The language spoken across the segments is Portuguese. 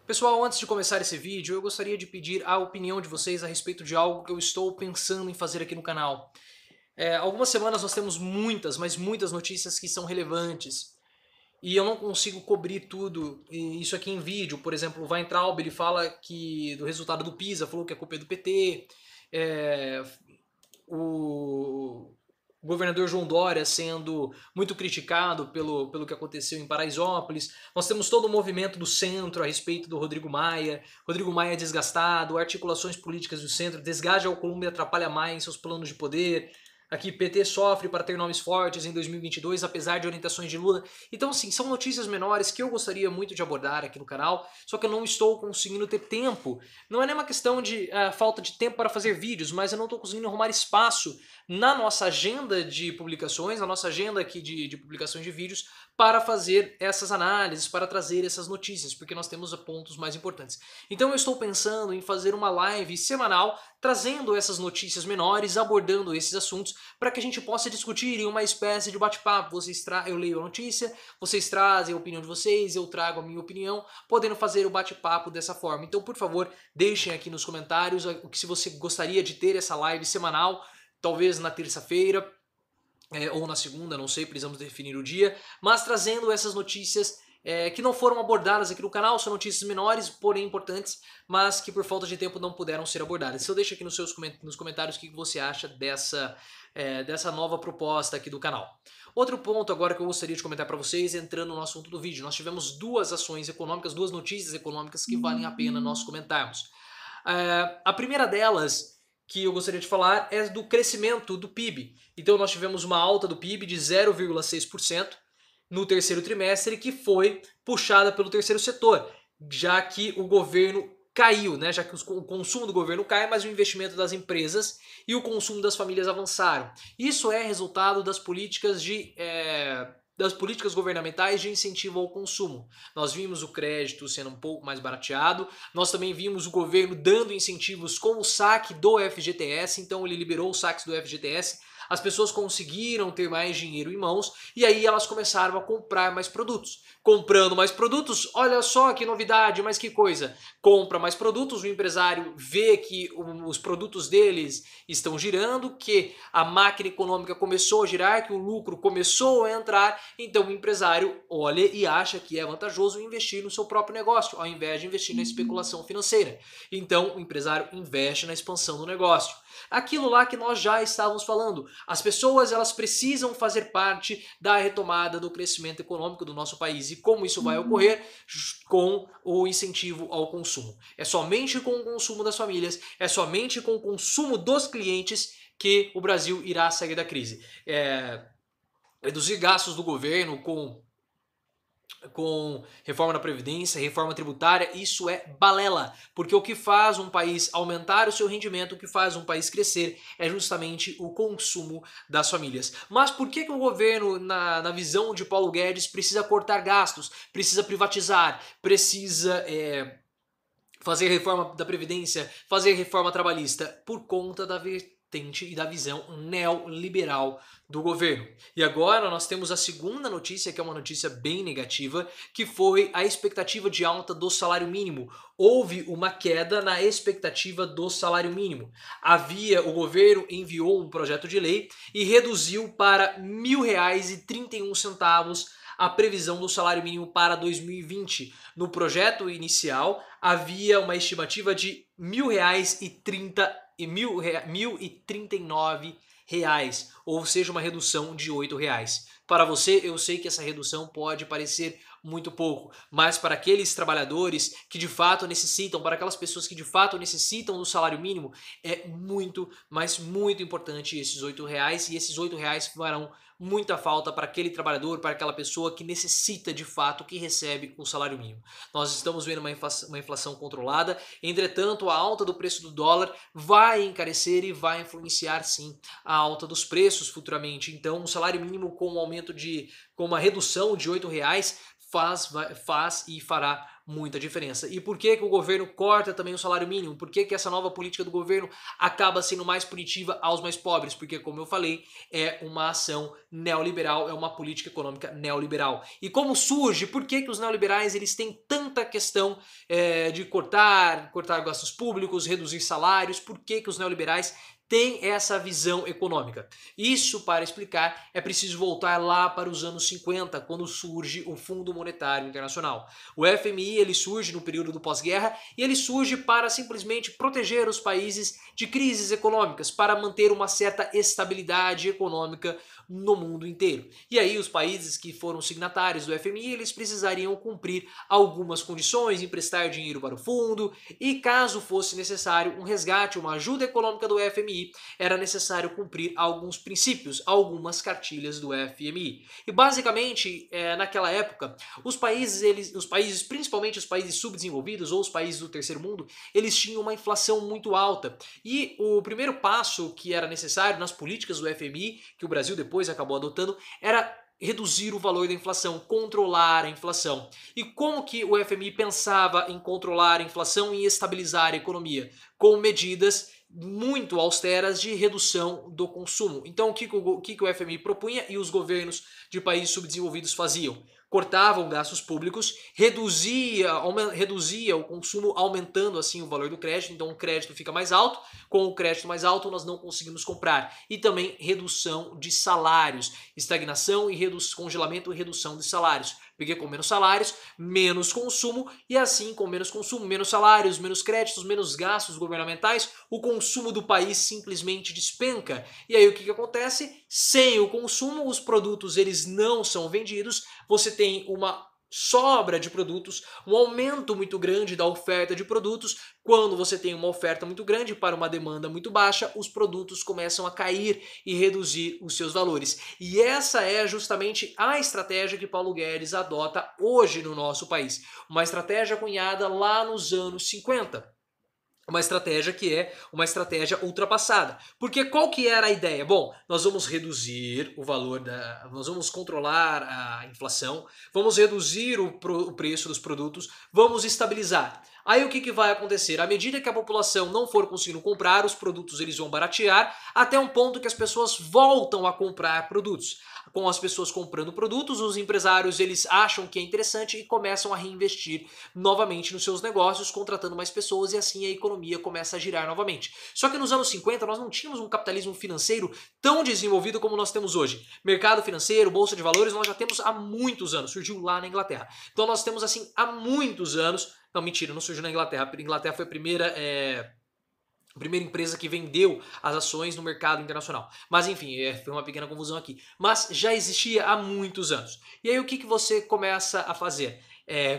Pessoal, antes de começar esse vídeo, eu gostaria de pedir a opinião de vocês a respeito de algo que eu estou pensando em fazer aqui no canal. Algumas semanas nós temos muitas, mas muitas notícias que são relevantes. E eu não consigo cobrir tudo isso aqui em vídeo. Por exemplo, o Weintraub, ele fala que do resultado do PISA, falou que a culpa é do PT. É, o governador João Dória sendo muito criticado pelo que aconteceu em Paraisópolis. Nós temos todo o movimento do centro a respeito do Rodrigo Maia desgastado, articulações políticas do centro, desgaste ao Alcolumbre atrapalha Maia em seus planos de poder. Aqui, PT sofre para ter nomes fortes em 2022, apesar de orientações de Lula. Então, sim, são notícias menores que eu gostaria muito de abordar aqui no canal, só que eu não estou conseguindo ter tempo. Não é nem uma questão de falta de tempo para fazer vídeos, mas eu não estou conseguindo arrumar espaço na nossa agenda de publicações, na nossa agenda aqui de publicações de vídeos, para fazer essas análises, para trazer essas notícias, porque nós temos pontos mais importantes. Então eu estou pensando em fazer uma live semanal trazendo essas notícias menores, abordando esses assuntos, para que a gente possa discutir em uma espécie de bate-papo. Eu leio a notícia, vocês trazem a opinião de vocês, eu trago a minha opinião, podendo fazer o bate-papo dessa forma. Então, por favor, deixem aqui nos comentários o que se você gostaria de ter essa live semanal, talvez na terça-feira, ou na segunda, não sei, precisamos definir o dia, mas trazendo essas notícias que não foram abordadas aqui no canal, são notícias menores, porém importantes, mas que por falta de tempo não puderam ser abordadas. Então deixa aqui nos comentários o que você acha dessa nova proposta aqui do canal. Outro ponto agora que eu gostaria de comentar para vocês, entrando no assunto do vídeo, nós tivemos duas ações econômicas, duas notícias econômicas que valem a pena nós comentarmos. A primeira delas que eu gostaria de falar é do crescimento do PIB. Então nós tivemos uma alta do PIB de 0,6% no terceiro trimestre, que foi puxada pelo terceiro setor, já que o governo caiu, né? Já que o consumo do governo cai, mas o investimento das empresas e o consumo das famílias avançaram. Isso é resultado das políticas governamentais de incentivo ao consumo. Nós vimos o crédito sendo um pouco mais barateado, nós também vimos o governo dando incentivos com o saque do FGTS, então ele liberou os saques do FGTS, as pessoas conseguiram ter mais dinheiro em mãos e aí elas começaram a comprar mais produtos. Comprando mais produtos, olha só que novidade, mas que coisa. Compra mais produtos, o empresário vê que os produtos deles estão girando, que a máquina econômica começou a girar, que o lucro começou a entrar, então o empresário olha e acha que é vantajoso investir no seu próprio negócio, ao invés de investir na especulação financeira. Então o empresário investe na expansão do negócio. Aquilo lá que nós já estávamos falando, as pessoas elas precisam fazer parte da retomada do crescimento econômico do nosso país. E como isso vai ocorrer? Com o incentivo ao consumo. É somente com o consumo das famílias, é somente com o consumo dos clientes que o Brasil irá sair da crise. Reduzir gastos do governo com reforma da Previdência, reforma tributária, isso é balela, porque o que faz um país aumentar o seu rendimento, o que faz um país crescer é justamente o consumo das famílias. Mas por que o governo, na visão de Paulo Guedes, precisa cortar gastos, precisa privatizar, precisa fazer reforma da Previdência, fazer reforma trabalhista? Por conta da vertente e da visão neoliberal do governo. E agora nós temos a segunda notícia, que é uma notícia bem negativa, que foi a expectativa de alta do salário mínimo. Houve uma queda na expectativa do salário mínimo. O governo enviou um projeto de lei e reduziu para R$ 1.000,31 a previsão do salário mínimo para 2020. No projeto inicial havia uma estimativa de R$ 1.039, ou seja, uma redução de R$ 8. Para você, eu sei que essa redução pode parecer muito pouco, mas para aqueles trabalhadores que de fato necessitam, para aquelas pessoas que de fato necessitam do salário mínimo, é muito, mas muito importante esses R$ 8, e esses R$ 8 farão muita falta para aquele trabalhador, para aquela pessoa que necessita de fato, que recebe o salário mínimo. Nós estamos vendo uma inflação controlada, entretanto a alta do preço do dólar vai encarecer e vai influenciar sim a alta dos preços futuramente. Então o salário mínimo com uma redução de R$ 8 faz e fará muita diferença. E por que que o governo corta também o salário mínimo? Por que que essa nova política do governo acaba sendo mais punitiva aos mais pobres? Porque, como eu falei, é uma ação neoliberal, é uma política econômica neoliberal. E como surge? Por que que os neoliberais eles têm tanta questão de cortar gastos públicos, reduzir salários? Por que que os neoliberais tem essa visão econômica? Isso, para explicar, é preciso voltar lá para os anos 50, quando surge o Fundo Monetário Internacional. O FMI ele surge no período do pós-guerra e ele surge para simplesmente proteger os países de crises econômicas, para manter uma certa estabilidade econômica no mundo inteiro. E aí os países que foram signatários do FMI, eles precisariam cumprir algumas condições, emprestar dinheiro para o fundo e, caso fosse necessário um resgate, uma ajuda econômica do FMI, era necessário cumprir alguns princípios, algumas cartilhas do FMI. E basicamente, naquela época, os países, principalmente os países subdesenvolvidos ou os países do terceiro mundo, eles tinham uma inflação muito alta. E o primeiro passo que era necessário nas políticas do FMI, que o Brasil depois acabou adotando, era reduzir o valor da inflação, controlar a inflação. E como que o FMI pensava em controlar a inflação e estabilizar a economia? Com medidas muito austeras de redução do consumo. Então o que o FMI propunha e os governos de países subdesenvolvidos faziam? Cortavam gastos públicos, reduzia o consumo, aumentando assim o valor do crédito, então o crédito fica mais alto, com o crédito mais alto nós não conseguimos comprar. E também redução de salários, estagnação e congelamento e redução de salários, porque com menos salários, menos consumo, e assim com menos consumo, menos salários, menos créditos, menos gastos governamentais, o consumo do país simplesmente despenca. E aí o que acontece? Sem o consumo, os produtos eles não são vendidos, você tem uma sobra de produtos, um aumento muito grande da oferta de produtos. Quando você tem uma oferta muito grande para uma demanda muito baixa, os produtos começam a cair e reduzir os seus valores. E essa é justamente a estratégia que Paulo Guedes adota hoje no nosso país. Uma estratégia cunhada lá nos anos 50. Uma estratégia que é uma estratégia ultrapassada. Porque qual que era a ideia? Bom, nós vamos reduzir o valor nós vamos controlar a inflação, vamos reduzir o preço dos produtos, vamos estabilizar. Aí o que vai acontecer? À medida que a população não for conseguindo comprar, os produtos eles vão baratear, até um ponto que as pessoas voltam a comprar produtos. Com as pessoas comprando produtos, os empresários eles acham que é interessante e começam a reinvestir novamente nos seus negócios, contratando mais pessoas, e assim a economia começa a girar novamente. Só que nos anos 50 nós não tínhamos um capitalismo financeiro tão desenvolvido como nós temos hoje. Mercado financeiro, bolsa de valores, nós já temos há muitos anos, surgiu lá na Inglaterra. Então nós temos assim há muitos anos, não mentira, não surgiu na Inglaterra, a Inglaterra foi a primeira empresa que vendeu as ações no mercado internacional. Mas enfim, foi uma pequena confusão aqui. Mas já existia há muitos anos. E aí o que você começa a fazer?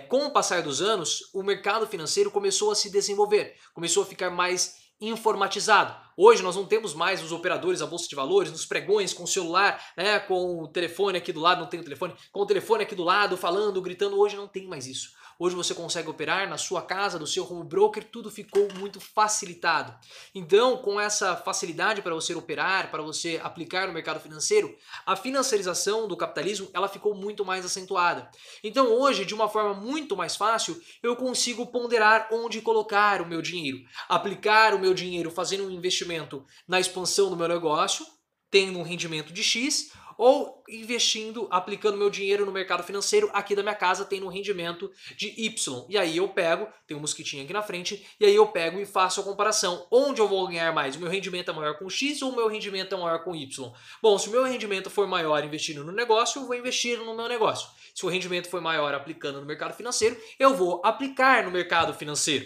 Com o passar dos anos, o mercado financeiro começou a se desenvolver, começou a ficar mais informatizado. Hoje nós não temos mais os operadores, a bolsa de valores, nos pregões, com o celular, né, com o telefone aqui do lado, não tem o telefone, com o telefone aqui do lado, falando, gritando. Hoje não tem mais isso. Hoje você consegue operar na sua casa, do seu home broker, tudo ficou muito facilitado. Então, com essa facilidade para você operar, para você aplicar no mercado financeiro, a financiarização do capitalismo ela ficou muito mais acentuada. Então hoje, de uma forma muito mais fácil, eu consigo ponderar onde colocar o meu dinheiro. Aplicar o meu dinheiro fazendo um investimento na expansão do meu negócio, tendo um rendimento de X, ou investindo, aplicando meu dinheiro no mercado financeiro aqui da minha casa, tendo um rendimento de Y. E aí eu pego, tem um mosquitinho aqui na frente, e aí eu pego e faço a comparação. Onde eu vou ganhar mais? O meu rendimento é maior com X ou o meu rendimento é maior com Y? Bom, se o meu rendimento for maior investindo no negócio, eu vou investir no meu negócio. Se o rendimento for maior aplicando no mercado financeiro, eu vou aplicar no mercado financeiro.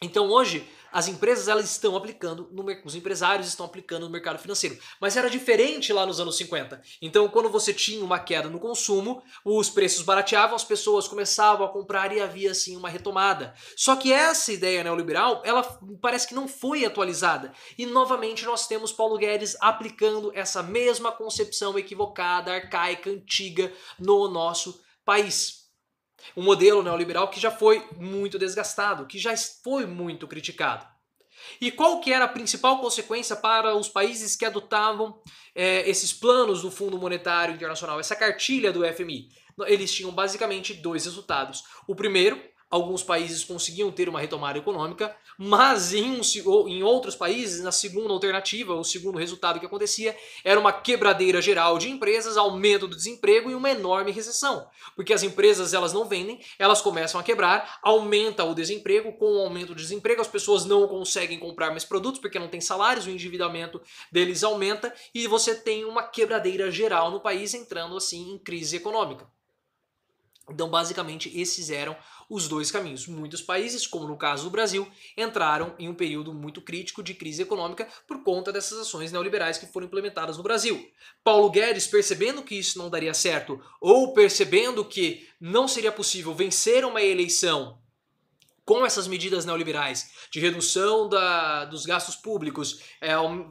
Então hoje as empresas elas estão aplicando, os empresários estão aplicando no mercado financeiro. Mas era diferente lá nos anos 50. Então quando você tinha uma queda no consumo, os preços barateavam, as pessoas começavam a comprar e havia assim uma retomada. Só que essa ideia neoliberal, ela parece que não foi atualizada. E novamente nós temos Paulo Guedes aplicando essa mesma concepção equivocada, arcaica, antiga no nosso país. Um modelo neoliberal que já foi muito desgastado, que já foi muito criticado. E qual que era a principal consequência para os países que adotavam esses planos do Fundo Monetário Internacional, essa cartilha do FMI? eles tinham basicamente dois resultados. O primeiro, alguns países conseguiam ter uma retomada econômica, mas em outros países, na segunda alternativa, o segundo resultado que acontecia era uma quebradeira geral de empresas, aumento do desemprego e uma enorme recessão. Porque as empresas elas não vendem, elas começam a quebrar, aumenta o desemprego, com o aumento do desemprego as pessoas não conseguem comprar mais produtos porque não tem salários, o endividamento deles aumenta e você tem uma quebradeira geral no país entrando assim em crise econômica. Então, basicamente, esses eram os dois caminhos. Muitos países, como no caso do Brasil, entraram em um período muito crítico de crise econômica por conta dessas ações neoliberais que foram implementadas no Brasil. Paulo Guedes, percebendo que isso não daria certo, ou percebendo que não seria possível vencer uma eleição com essas medidas neoliberais de redução dos gastos públicos,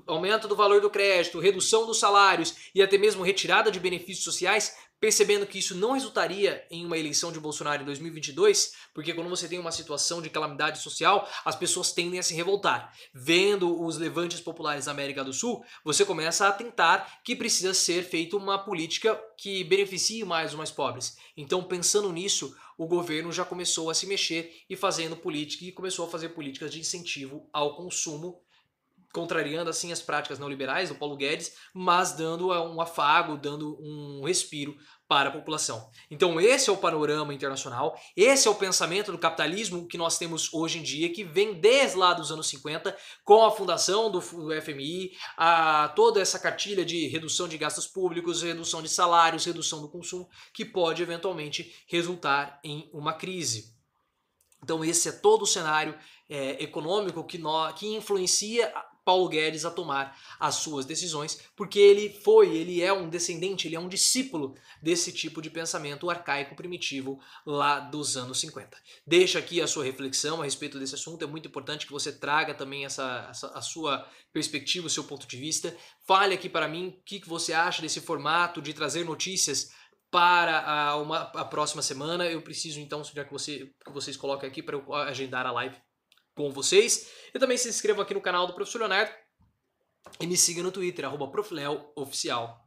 aumento do valor do crédito, redução dos salários e até mesmo retirada de benefícios sociais, percebendo que isso não resultaria em uma eleição de Bolsonaro em 2022, porque quando você tem uma situação de calamidade social, as pessoas tendem a se revoltar. Vendo os levantes populares da América do Sul, você começa a tentar que precisa ser feita uma política que beneficie mais os mais pobres. Então, pensando nisso, o governo já começou a se mexer e fazendo política e começou a fazer políticas de incentivo ao consumo, contrariando assim as práticas neoliberais do Paulo Guedes, mas dando um afago, dando um respiro para a população. Então esse é o panorama internacional, esse é o pensamento do capitalismo que nós temos hoje em dia, que vem desde lá dos anos 50, com a fundação do FMI, toda essa cartilha de redução de gastos públicos, redução de salários, redução do consumo, que pode eventualmente resultar em uma crise. Então esse é todo o cenário econômico que influencia Paulo Guedes a tomar as suas decisões, porque ele é um descendente, ele é um discípulo desse tipo de pensamento arcaico primitivo lá dos anos 50. Deixa aqui a sua reflexão a respeito desse assunto, é muito importante que você traga também a sua perspectiva, o seu ponto de vista. Fale aqui para mim o que você acha desse formato de trazer notícias para a próxima semana. Eu preciso então que vocês coloquem aqui para eu agendar a live com vocês. E também se inscreva aqui no canal do Professor Leonardo e me siga no Twitter, @profleoficial.